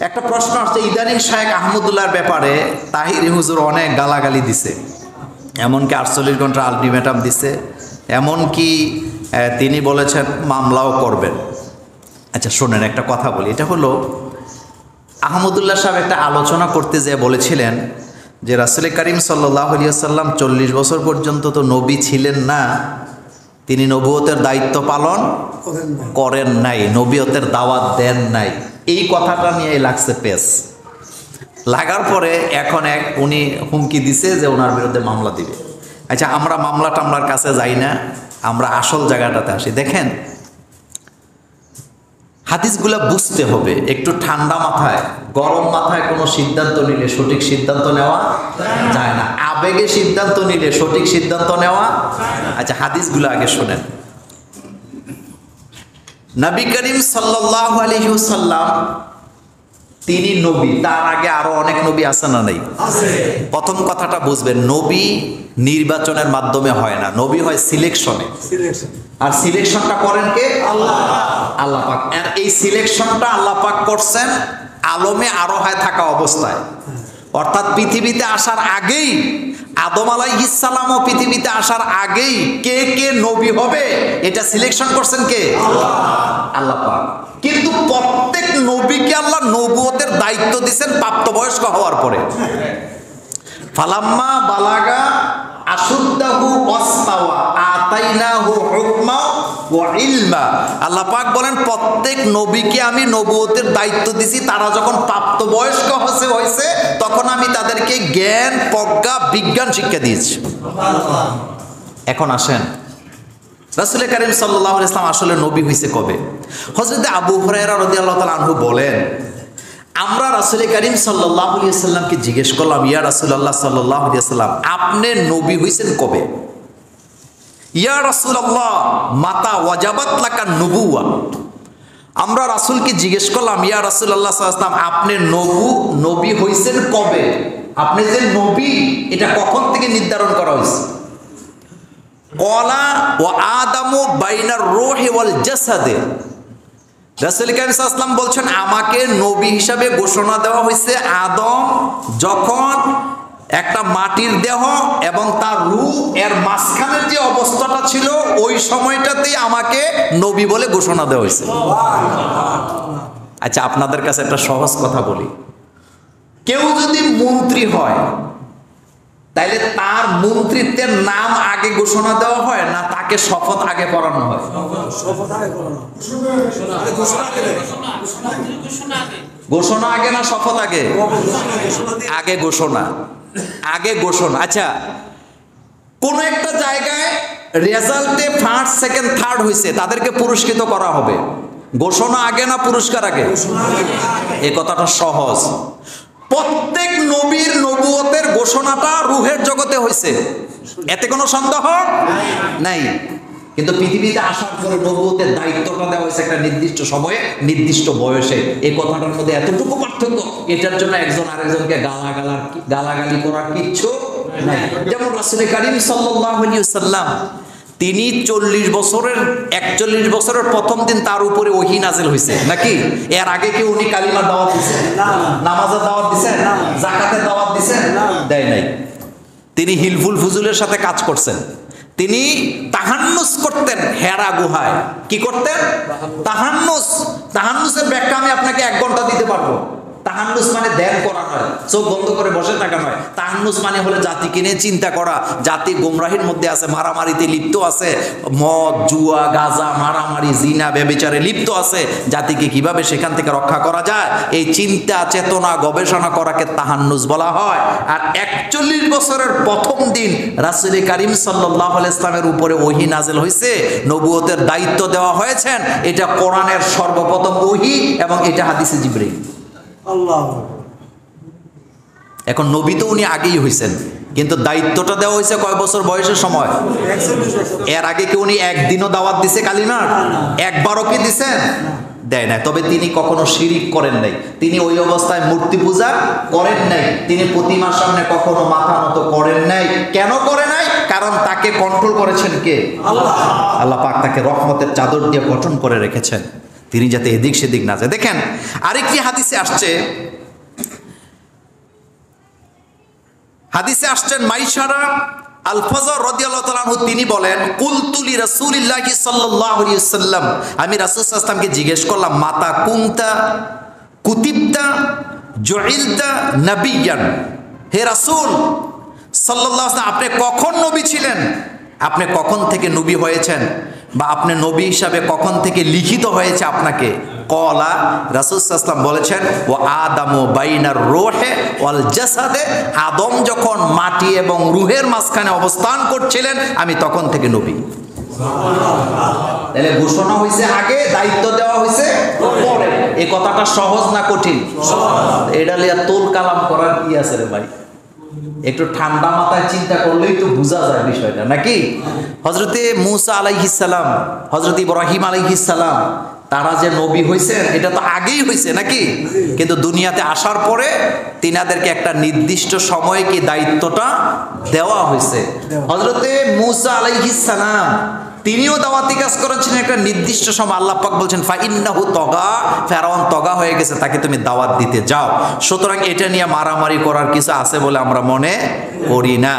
একটা প্রশ্ন আসছে, ইদানিং শায়েখ আহমদুল্লাহর ব্যাপারে তাহিরি হুজুর অনেক গালাগালি দিছে, এমনকি 48 ঘন্টা আলটিমেটাম দিছে, এমনকি তিনি বলেছেন মামলাও করবেন। আচ্ছা শোনেন, একটা কথা বলি, এটা হলো আহমদুল্লাহ সাহেব একটা আলোচনা করতে যেয়ে বলেছিলেন যে রাসূল করিম সাল্লাল্লাহু আলাইহি ওয়াসাল্লাম 40 বছর পর্যন্ত তো নবী ছিলেন না, তিনি নবুয়তের দায়িত্ব পালন করেন নাই, নবুয়তের দাওয়াত দেন নাই। এই কথাটা নিয়ে লাগছে পেস লাগার পরে এখন উনি হুমকি দিছে যে ওনার বিরুদ্ধে মামলা দিবে। আচ্ছা আমরা মামলা টামলার কাছে যাই না, আমরা আসল জায়গাটাতে আসি। দেখেন হাদিসগুলা বুঝতে হবে একটু ঠান্ডা মাথায়, গরম মাথায় কোনো সিদ্ধান্ত নিলে সঠিক সিদ্ধান্ত নেওয়া যায় না, আবেগে সিদ্ধান্ত নিলে সঠিক সিদ্ধান্ত নেওয়া। আচ্ছা হাদিসগুলো আগে শোনেন। নবী করিম সাল্লাল্লাহু আলাইহি ওয়াসাল্লাম তিনি নবী, তার আগে আরো অনেক নবী আছে না নাই? প্রথম কথাটা বুঝবেন, নবী নির্বাচনের মাধ্যমে হয় না, নবী হয় সিলেকশনে। আর সিলেকশনটা করেন কে? আল্লাহ পাক। আর এই সিলেকশনটা আল্লাহ পাক করছেন আলমে আরোহায় থাকা অবস্থায়, অর্থাৎ পৃথিবীতে আসার আগেই, আদম আলাইহিস সালামও পৃথিবীতে আসার আগেই কে কে নবী হবে এটা সিলেকশন করছেন কে? আল্লাহ পাক। কিন্তু প্রত্যেক নবীকে আল্লাহ নবুয়তের দায়িত্ব দিয়েছেন প্রাপ্তবয়স্ক হওয়ার পরে। ফালাম্মা বালাগা আশুদ্দাহু ওয়াস্তাওয়া আতাইনাহু হুকমা ওয়া ইলমা। আল্লাহ পাক বলেন প্রত্যেক নবীকে আমি নবুয়তের দায়িত্ব দিছি, তারা যখন প্রাপ্তবয়স্ক হয়েছে তখন আমি তাদেরকে জ্ঞান, প্রজ্ঞা, বিজ্ঞান শিক্ষা দিয়েছি। এখন আসেন, রাসূল করিম সাল্লাল্লাহু আলাইহি ওয়াসাল্লাম আসলে নবী হইছে কবে? হযরত আবু হুরায়রা রাদিয়াল্লাহু তাআলা আনহু বলেন, আমরা রাসূল করিম সাল্লাল্লাহু আলাইহি ওয়াসাল্লামকে জিজ্ঞেস করলাম, ইয়া রাসূলুল্লাহ সাল্লাল্লাহু আলাইহি ওয়াসাল্লাম আপনি নবী হইছেন কবে? ইয়া রাসূলুল্লাহ মাতা ওয়াজাবাত লাকা নবুওয়া। আমরা রাসূলকে জিজ্ঞেস করলাম, ইয়া রাসূলুল্লাহ সাল্লাল্লাহু আলাইহি ওয়াসাল্লাম আপনি নবী হইছেন কবে? আপনি যে নবী এটা কখন থেকে নির্ধারণ করা হয়েছে? কলা ওয়া আদামু বাইনার রূহি ওয়াল জাসাদে। রাসূল করিম সাল্লাল্লাহু আলাইহি ওয়াসাল্লাম বলছেন আমাকে নবী হিসাবে ঘোষণা দেওয়া হয়েছে আদম যখন একটা মাটির দেহ এবং তার রূহ এর মাঝখানের যে অবস্থাটা ছিল ওই সময়টাতেই আমাকে নবী বলে ঘোষণা দেওয়া হয়েছে। আচ্ছা আপনাদের কাছে একটা সহজ কথা বলি, কেউ যদি মন্ত্রী হয় তাইলে তার মন্ত্রিত্বের নাম আগে ঘোষণা দেওয়া হয় না তাকে শপথ আগে পড়ানো হয়? ঘোষণা আগে না শপথ আগে? আগে ঘোষণা, আগে ঘোষণা। আচ্ছা কোন একটা জায়গায় রেজাল্টে ফার্স্ট, সেকেন্ড, থার্ড হয়েছে, তাদেরকে পুরস্কৃত করা হবে, ঘোষণা আগে না পুরস্কার আগে? এই কথাটা সহজ। প্রত্যেক নবীর নবুয়তের ঘোষণাটা রূহের জগতে হয়েছে, এতে কোনো সন্দেহ নাই। কিন্তু পৃথিবীতে আসার পরে নবুয়তের দায়িত্বটা দেওয়া হয়েছে একটা নির্দিষ্ট সময়ে, নির্দিষ্ট বয়সে। এই কথাটার মধ্যে এতটুকু পার্থক্য, এটার জন্য একজন আরেকজনকে গালাগালি করার কিচ্ছু নাই। যেমন রাসূল করিম সাল্লাল্লাহু আলাইহি ওয়াসাল্লাম তিনি 41 বছরের প্রথম দিন তার উপরে ওহী নাযিল হয়েছে নাকি? এর আগে কি উনি কালিমার দাওয়াত দিয়েছেন? নামাজের দাওয়াত দিয়েছেন? যাকাতের দাওয়াত দিয়েছেন? দেয় নাই। তিনি হিলফুল ফুজুলের সাথে কাজ করছেন, তিনি তাহান্নুস করতেন হেরা গুহায়। কি করতেন? তাহান্নুসের ব্যাখ্যা আমি আপনাকে 1 ঘন্টা দিতে পারবো। তাহান্নুস মানে ধ্যান করা নয়, চোখ বন্ধ করে বসে থাকা নয়। তাহান্নুস মানে হলো জাতিকে নিয়ে চিন্তা করা, জাতি গোমরাহির মধ্যে আছে, মারামারিতে লিপ্ত আছে, মদ, জুয়া, গাঁজা, মারামারি, জিনা, ব্যভিচারে লিপ্ত আছে, জাতিকে কিভাবে সেখান থেকে রক্ষা করা যায় এই চিন্তা, চেতনা, গবেষণা করাকে তাহান্নুস বলা হয়। আর 41 বছরের প্রথম দিন রাসূল করিম সাল্লাল্লাহু আলাইহি ওয়াসাল্লামের উপরে ওহী নাযিল হয়েছে, নবুয়তের দায়িত্ব দেওয়া হয়েছেন। এটা কোরআনের সর্বপ্রথম ওহী এবং এটা হাদিসে জিবরীল। এখন নবী তো উনি আগেই হয়েছেন, কিন্তু দায়িত্বটা দেওয়া হয়েছে কয় বছর বয়সের সময়? এর আগে কি উনি একদিনও দাওয়াত দিছে কালিমার? একবারও কি দিছেন? দেয় নাই। তবে তিনি কখনো শিরিক করেন নাই, তিনি ওই অবস্থায় মূর্তি পূজা করেন নাই, তিনি প্রতিমার সামনে কখনো মাথা নত করেন নাই। কেন করে নাই? কারণ তাকে কন্ট্রোল করেছেন কে? আল্লাহ। আল্লাহ পাক তাকে রহমতের চাদর দিয়ে গঠন করে রেখেছেন। তিনি যাতে এদিক সেদিক না যায়। দেখেন আরেকটি হাদিসে আসছে, আসছেন মাইশারা আল ফজর রাদিয়াল্লাহু তাআলা আনহু, তিনি বলেন কুলতু লি রাসূলিল্লাহি সাল্লাল্লাহু আলাইহি ওয়াসাল্লাম, আমি রাসূল সাল্লাল্লাহু আলাইহি ওয়াসাল্লামকে জিজ্ঞেস করলাম, মাতা কুনতা কুতিবতা জুইলতা নাবিয়ান, হে রাসূল সাল্লাল্লাহু আলাইহি ওয়াসাল্লাম, আপনি কখন নবী ছিলেন, আপনি কখন থেকে নবী হয়েছেন, বা আপনি নবী হিসাবে কখন থেকে লিখিত হয়েছে আপনাকে? কলা, রাসূল সাল্লাল্লাহু আলাইহি ওয়াসাল্লাম বলেছেন, ও আদামু বাইনার রূহে ওয়াল জাসাদে, আদম যখন মাটি এবং রূহের মাঝখানে অবস্থান করছিলেন আমি তখন থেকে নবী। তাহলে ঘোষণা হয়েছে আগে, দায়িত্ব দেওয়া হয়েছে পরে। এই কথাটা সহজ না কঠিন? এটা লিয়া তোল কালাম করার কি আছে রে ভাই? একটু ঠান্ডা মাথায় চিন্তা করলেই তো বোঝা যায় বিষয়টা, নাকি? হযরতে মূসা আলাইহিস সালাম, হযরত ইব্রাহিম আলাইহিস সালাম, তারা যে নবী হয়েছেন এটা তো আগেই হয়েছে, নাকি? কিন্তু দুনিয়াতে আসার পরে তিনাদেরকে একটা নির্দিষ্ট সময়ে কি দায়িত্বটা দেওয়া হয়েছে। হযরতে মূসা আলাইহিস সালাম তিনিও দাওয়াতি কাজ করেছেন একটা নির্দিষ্ট সময়। আল্লাহ পাক বলছেন ফাইন্নাহু তগা, ফেরাউন তগা হয়ে গেছে, তাকে তুমি দাওয়াত দিতে যাও। সুতরাং এটা নিয়ে মারামারি করার কিছু আছে বলে আমরা মনে করি না।